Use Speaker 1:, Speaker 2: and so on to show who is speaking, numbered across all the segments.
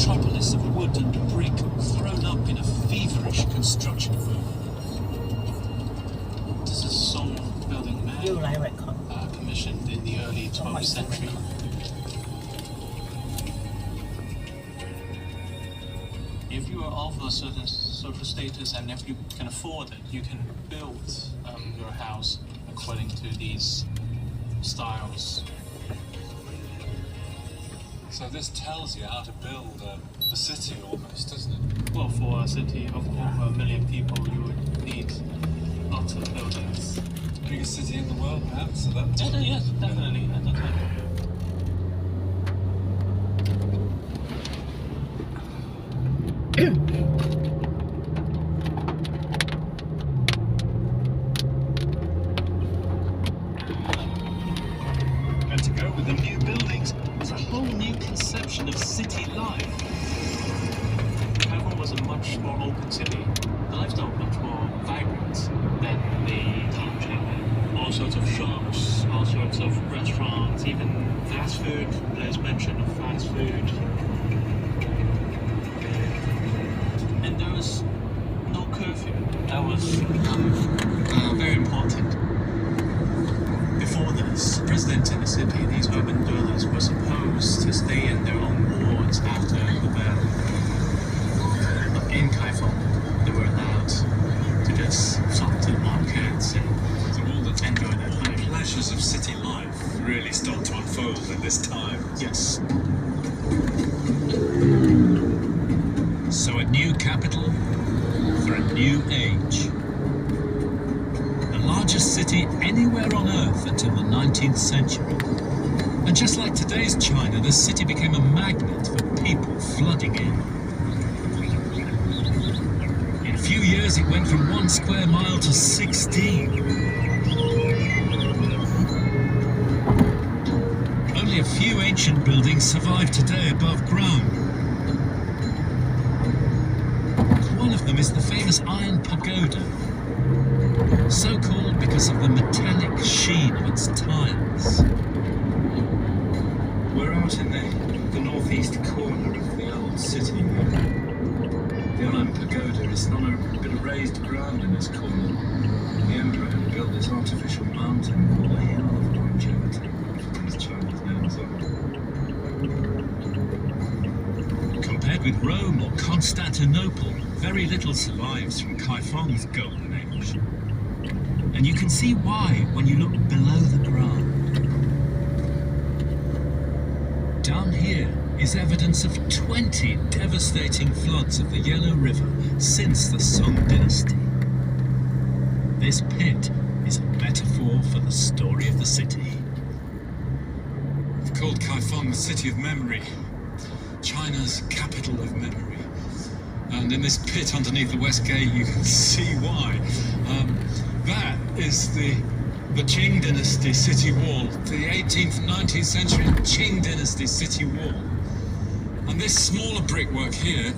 Speaker 1: metropolis of wood and brick thrown up in a feverish construction boom. This is a Song building man commissioned in the early 12th century. If you are of a certain social status and if you can afford it, you can build your house according to these styles.
Speaker 2: So this tells you how to build a city almost, doesn't it?
Speaker 1: Well, for a city of over 1 million people, you would need lots of buildings.
Speaker 2: The biggest city in the world, perhaps? So that
Speaker 1: yes, definitely. At the time. And to go with the new buildings was a whole new conception of city life. Taiwan was a much more open city. The lifestyle was much more vibrant than the country. All sorts of shops, all sorts of restaurants, even fast food. There's mention of fast food. And there was no curfew. That was very important. Before this, residents in the city, these urban dwellers, were supposed to stay in their own wards after the battle. But in Kaifeng, they were allowed to just shop to the markets and enjoy their life.
Speaker 2: The pleasures of city life really start to unfold at this time.
Speaker 1: Yes.
Speaker 3: So a new capital for a new age. The largest city anywhere on Earth until the 19th century. And just like today's China, the city became a magnet for people flooding in. In a few years, it went from 1 square mile to 16. Only a few ancient buildings survive today above ground. One of them is the famous Iron Pagoda, so called because of the metallic sheen of its tiles.
Speaker 2: We're out in the northeast corner of the old city. The Iron Pagoda is on a bit of raised ground in this corner. The emperor had built this artificial mountain called the Hill of Longevity. These Chinese names are.
Speaker 3: Compared with Rome or Constantinople, very little survives from Kaifeng's golden age. And you can see why when you look below the ground. Down here is evidence of 20 devastating floods of the Yellow River since the Song dynasty. This pit is a metaphor for the story of the city.
Speaker 2: We've called Kaifeng the city of memory, China's capital of memory. And in this pit underneath the West Gate, you can see why. That is the Qing dynasty city wall, the 18th, 19th century Qing dynasty city wall. And this smaller brickwork here,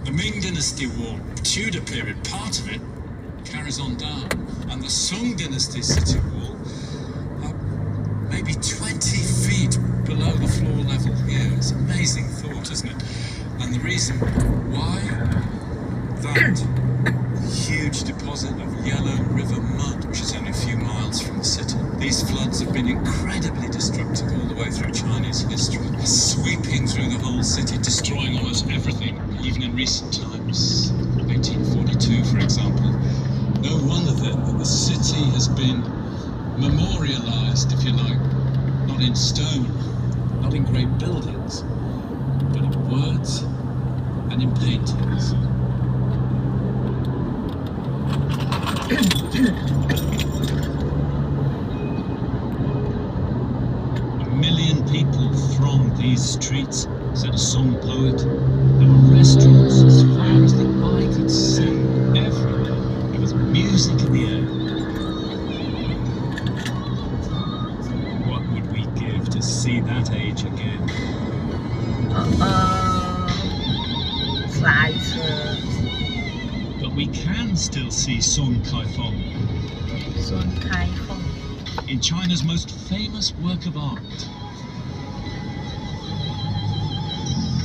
Speaker 2: the Ming dynasty wall, Tudor period, part of it carries on down. And the Song dynasty city wall, maybe 20 feet below the floor level here. It's an amazing thought, isn't it? And the reason why? That huge deposit of Yellow River mud, which is only a few miles from the city. These floods have been incredibly destructive all the way through Chinese history, sweeping through the whole city, destroying almost everything, even in recent times. 1842, for example. No wonder then that the city has been memorialized, if you like, not in stone, not in great buildings, but in words and in paintings. A million people thronged these streets, said a Song poet. There were restaurants as far as the eye could see. Everywhere there was music in the air. What would we give to see that age again? But we can still see Song Kaifeng. In China's most famous work of art.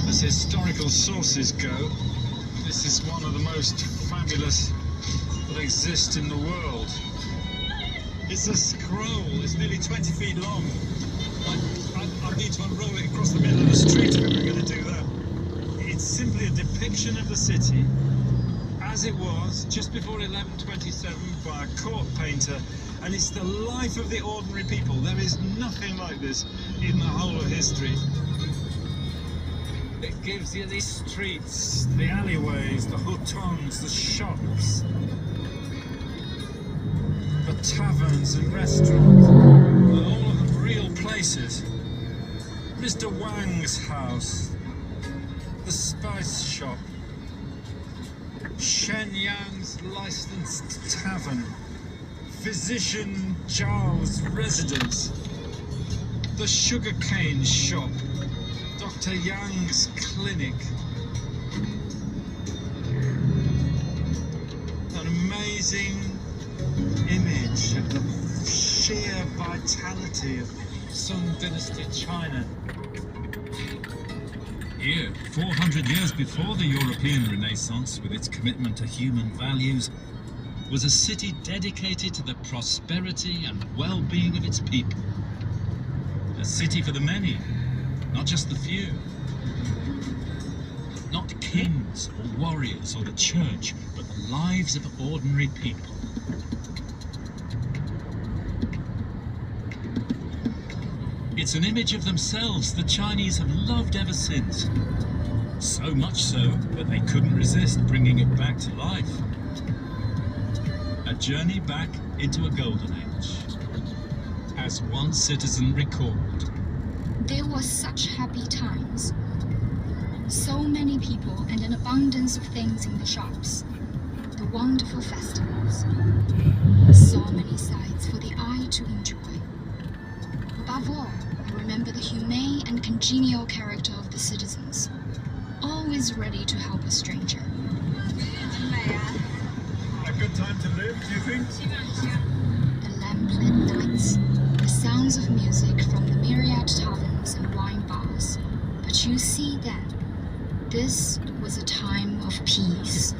Speaker 2: The as historical sources go, this is one of the most fabulous that exist in the world. It's a scroll, it's nearly 20 feet long. I need to unroll it across the middle of the street if we were going to do that. It's simply a depiction of the city as it was just before 1127 by a court painter, and it's the life of the ordinary people. There is nothing like this in the whole of history. It gives you these streets, the alleyways, the hutongs, the shops, the taverns and restaurants, all of them real places. Mr. Wang's house, the spice shop, Shen Yang's licensed tavern, physician Zhao's residence, the sugarcane shop, Dr. Yang's clinic. An amazing image of the sheer vitality of Song Dynasty China.
Speaker 3: Here, 400 years before the European Renaissance, with its commitment to human values, was a city dedicated to the prosperity and well-being of its people. A city for the many, not just the few. Not kings or warriors or the church, but the lives of ordinary people. It's an image of themselves the Chinese have loved ever since. So much so that they couldn't resist bringing it back to life. A journey back into a golden age. As one citizen recalled.
Speaker 4: There were such happy times. So many people and an abundance of things in the shops. The wonderful festivals. So many sights for the eye to enjoy. Above all, I remember the humane and congenial character of the citizens, always ready to help a stranger.
Speaker 2: A good time to live, do you think?
Speaker 4: The lamplit nights, the sounds of music from the myriad taverns and wine bars. But you see then, this was a time of peace.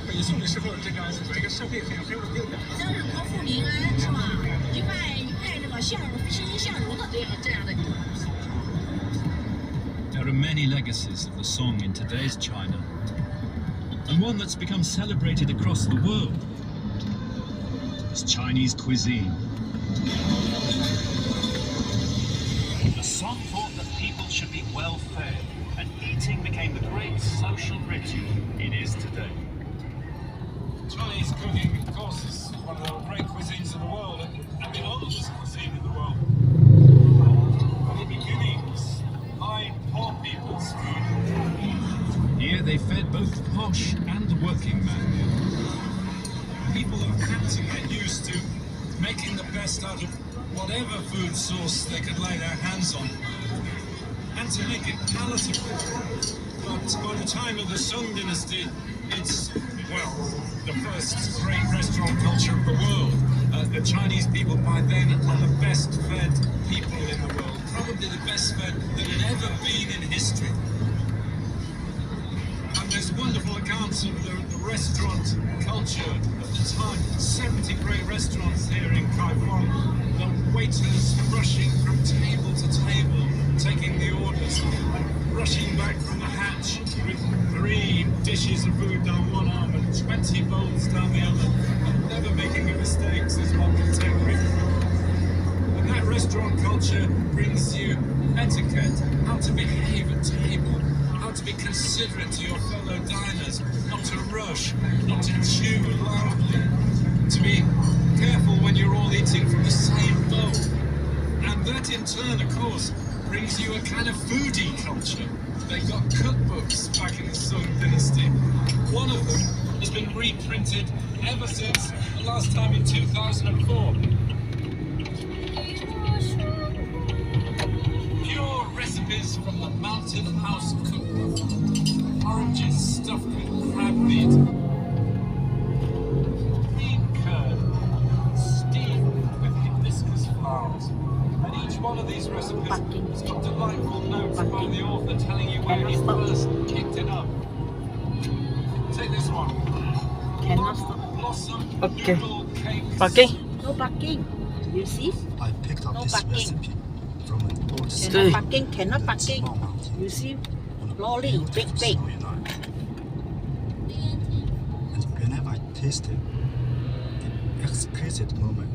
Speaker 2: 北宋的时候，这个社会很稳定的。
Speaker 5: 好像是国富民安是吗？一派这个向欣欣向荣的这样的。
Speaker 3: There are many legacies of the song in today's China, and one that's become celebrated across the world is Chinese cuisine. The song thought that people should be well fed, and eating became the great social ritual it is today.
Speaker 2: Chinese cooking, of course, is one of the great cuisines of the world, and the oldest cuisine in the world. From the beginnings, line poor people's food.
Speaker 3: Here they fed both the posh and the working man.
Speaker 2: People who had to get used to making the best out of whatever food source they could lay their hands on, and to make it palatable. But by the time of the Song Dynasty, it's, well, the first great restaurant culture of the world. The Chinese people by then are the best fed people in the world, probably the best fed that had ever been in history. And there's wonderful accounts of the restaurant culture at the time. 70 great restaurants here in Kaifeng. The waiters rushing from table to table, taking the orders, rushing back from the hatch with 3 dishes of food down one arm and 20 bowls down the other, and never making a mistake, as one contemporary. And that restaurant culture brings you etiquette, how to behave at table, how to be considerate to your fellow diners, not to rush, not to chew loudly, to be careful when you're all eating from the same bowl. And that in turn, of course, brings you a kind of foodie culture. They got cookbooks back in the Song Dynasty. One of them has been reprinted ever since the last time in 2004. Pure recipes from the Mountain House cookbook. Oranges stuffed with crab meat. Green curd steamed with hibiscus flowers. And each one of these recipes.
Speaker 6: Parking.
Speaker 2: Some delightful notes by
Speaker 6: Parking.
Speaker 2: the author telling you where he first kicked it up. Take this one.
Speaker 6: Cannot stop.
Speaker 2: Blossom
Speaker 7: Okay.
Speaker 2: noodle cakes.
Speaker 7: Parking.
Speaker 6: No parking. You see?
Speaker 8: I picked up
Speaker 6: No
Speaker 8: this
Speaker 6: parking.
Speaker 8: recipe from an old
Speaker 7: Stay.
Speaker 6: Cannot parking. Cannot parking. You see? Lolly, big, big.
Speaker 8: And whenever I taste it, the exquisite moment